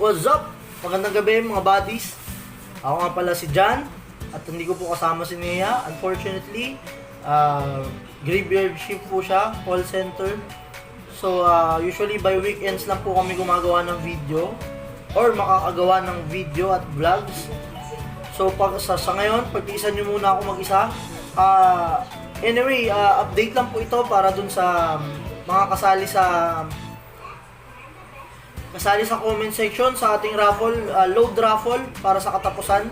What's up? Magandang gabi mga buddies. Ako nga pala si John at hindi ko po kasama si Nea. Unfortunately, graveyard shift po siya, call center. So, usually by weekends lang po kami gumagawa ng video or makakagawa ng video at vlogs. So, sa ngayon, pag-iisan nyo muna ako mag-isa. Anyway, update lang po ito para dun sa mga kasali sa comment section sa ating raffle, load raffle para sa katapusan.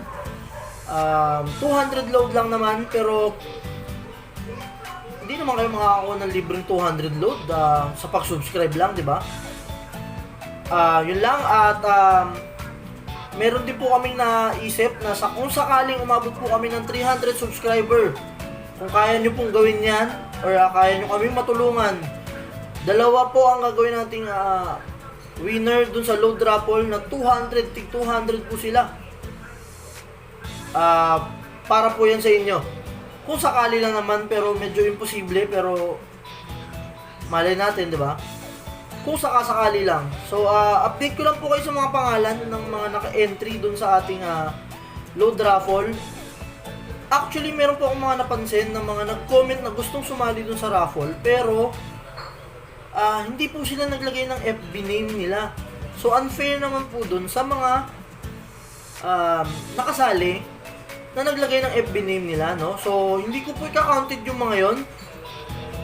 200 load lang naman, pero hindi naman kayo makakakuha ng libreng 200 load sa pag-subscribe lang, di ba? Yun lang. At meron din po kaming naisip na kung sakaling umabot po kami ng 300 subscriber, kung kaya nyo pong gawin yan or kaya nyo kaming matulungan, dalawa po ang gagawin nating winner dun sa load raffle na 200, tig 200 po sila. Para po yan sa inyo. Kung sakali lang naman, pero medyo imposible, pero malay natin, di ba? Kung sakasakali lang. So, update ko lang po kayo sa mga pangalan ng mga naka-entry dun sa ating load raffle. Actually, meron po akong mga napansin na mga nag-comment na gustong sumali dun sa raffle, pero hindi po sila naglagay ng FB name nila. So, unfair naman po dun sa mga nakasali na naglagay ng FB name nila, no? So, hindi ko po ika-counted yung mga yon.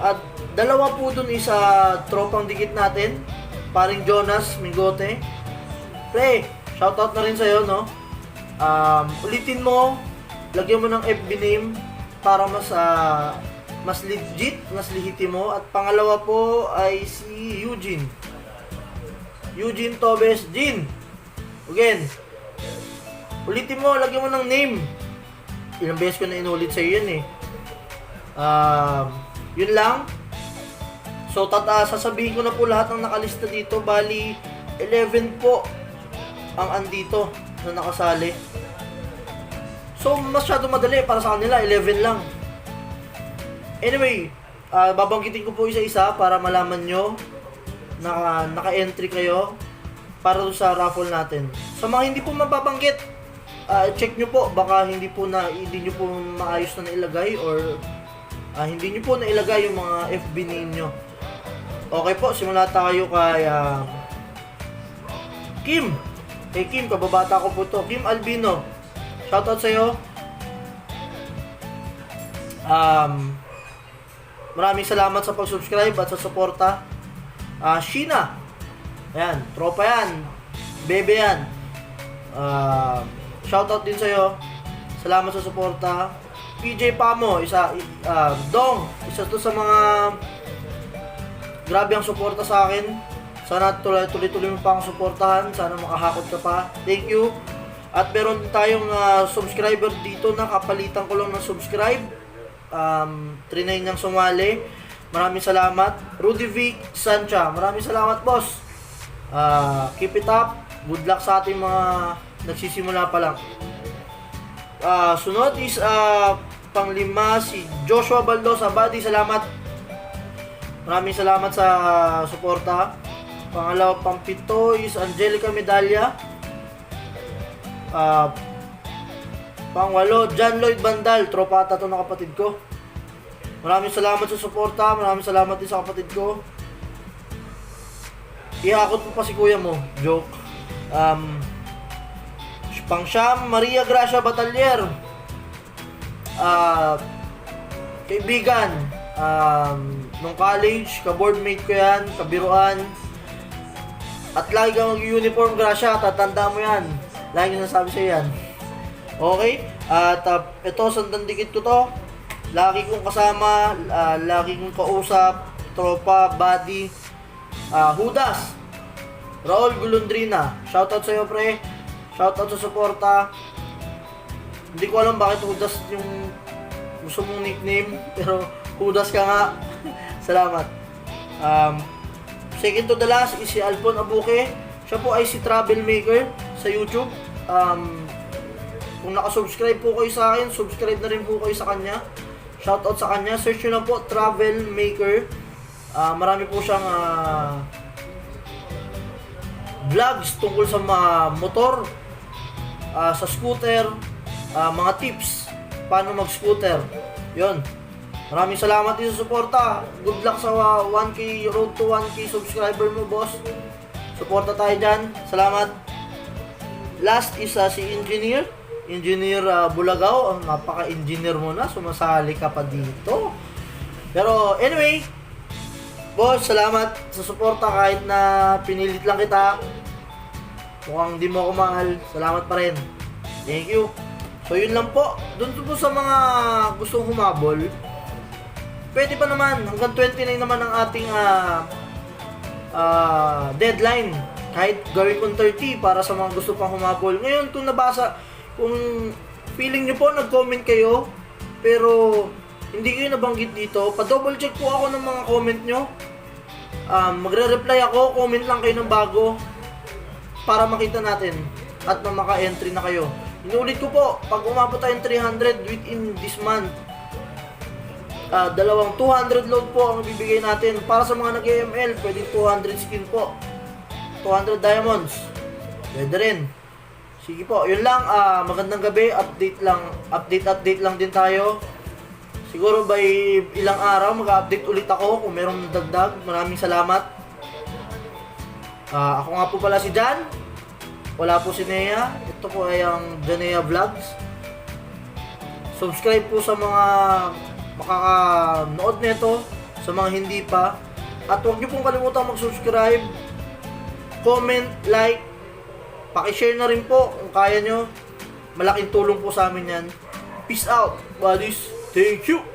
At dalawa po dun isa tropang dikit natin, paring Jonas Migote. Pre, shoutout na rin sa'yo, no? Ulitin mo, lagyan mo ng FB name para mas legit, mas lehitimo. At pangalawa po ay si Eugene Tobes Jean. Again, ulitin mo, lagyan mo ng name. Ilang beses ko na inulit sa'yo yun eh. Yun lang. So, sasabihin ko na po lahat ng nakalista dito. Bali, 11 po ang andito na nakasali. So, masyado madali para sa kanila. 11 lang. Anyway, babanggitin ko po isa-isa para malaman nyo na naka-entry kayo para sa raffle natin. Sa mga hindi po mababanggit, check nyo po. Baka hindi nyo po maayos na nailagay or hindi nyo po nailagay yung mga FB name nyo. Okay po, simula tayo kay Kim. Kay Kim, kababata ko po to. Kim Albino. Shoutout sa'yo. Maraming salamat sa pag-subscribe at sa suporta. Sheena. Ayan, tropa yan. Bebe yan. Shoutout din sa'yo. Salamat sa suporta. PJ Pamo, Dong, isa to sa mga grabe ang suporta sa akin. Sana tuloy-tuloy mo pa ang suportahan. Sana makahakot ka pa. Thank you. At meron tayong subscriber dito na kapalitan ko lang ng subscribe. Trinay niyang sumali. Maraming salamat. Rudy Vic Sancha, maraming salamat boss. Keep it up. Good luck sa ating mga nagsisimula pa lang. Sunod is panglima si Joshua Baldosa. Buddy, salamat. Maraming salamat sa suporta. Pangalawa, pang-pito is Angelica Medalla. Pang-walo, John Lloyd Bandal. Tropa ata to na kapatid ko. Maraming salamat sa suporta. Maraming salamat din sa kapatid ko. Ihakot mo pa si kuya mo. Joke. Pang-siyam, Maria Gracia Batalier. Kaibigan. Nung college, ka-boardmate ko yan, kabiruan. At lagi kang mag-uniform, Gracia. Tatanda mo yan. Lagi nyo nasabi sa'yo yan. Okay? At ito, sandandikit ko to. Lagi kong kasama, lagi kong kausap, tropa, buddy. Hudas. Raul Gulundrina. Shoutout sa'yo, pre. Shoutout sa suporta. Hindi ko alam bakit Hudas yung gusto mong nickname, pero Hudas ka nga. Salamat. Second to the last is si Alpon Abuke. Siya po ay si Travel Maker sa YouTube. Kung nakasubscribe po kayo sa akin, subscribe na rin po kayo sa kanya. Shoutout sa kanya. Search nyo lang po, Travel Maker. Marami po siyang vlogs tungkol sa mga motor, sa scooter, mga tips paano mag-scooter. Yun. Maraming salamat din sa suporta. Good luck sa 1K, road to 1K subscriber mo, boss. Suporta tayo dyan. Salamat. Last is si Engineer Bulagaw. Napaka-engineer mo na. Sumasali ka pa dito. Pero anyway, boss, salamat sa suporta kahit na pinilit lang kita. Mukhang di mo ako mahal. Salamat pa rin. Thank you. So yun lang po. Doon po sa mga gustong humabol, pwede pa naman. Hanggang 29 naman ang ating deadline. Kahit gawin kong 30 para sa mga gusto pang humabol. Ngayon, kung nabasa, kung feeling nyo po, nag-comment kayo, pero hindi kayo nabanggit dito, pa-double check po ako ng mga comment nyo. Magre-reply ako, comment lang kayo ng bago para makita natin at na maka-entry na kayo. Inulit ko po, pag umabot tayong 300 within this month, dalawang 200 load po ang bibigay natin. Para sa mga nag-AML, pwede 200 skin po, 200 diamonds, pwede rin. Sige po, yun lang. Magandang gabi, update lang din tayo. Siguro by ilang araw mag-update ulit ako kung merong nadagdag. Maraming salamat. Ako nga po pala si Jan. Wala po si Nea. Ito po ay ang Janea Vlogs. Subscribe po sa mga makakanood nito, sa mga hindi pa. At huwag niyo pong kalimutang mag-subscribe, comment, like, paki-share na rin po kung kaya nyo. Malaking tulong po sa amin yan. Peace out, buddies. Thank you.